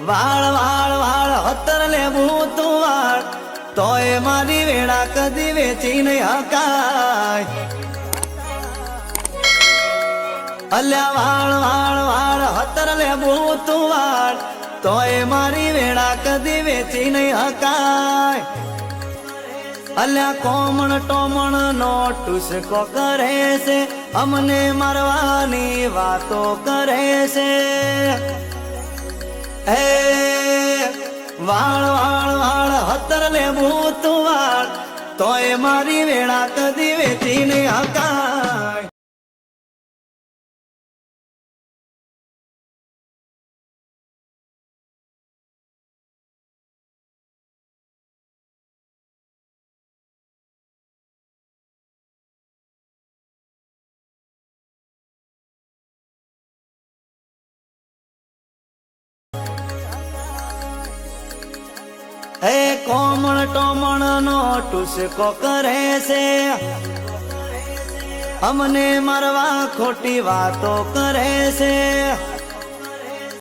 વાળ વાળ વાળ હતર લેવું તું વાળ તોય મારી વેળા કદી વેચી નહીં હકાય. અલ્યા વાળ વાળ વાળ હતર લેવું તું વાળ તોય મારી વેળા કદી વેચી નહીં હકાય. અલ્યા કોમણ ટોમણ નો ટુસકો કરે છે, અમને મારવાની વાતો કરે છે. હે વાળ વાળ વાળ હતર લેવું તું વાળ તોય મારી વેળા કદી વેચી નહીં હકાય. હે કોમણ ટોમણ નો ટુસકો કરે છે, અમને મારવા ખોટી વાતો કરે છે.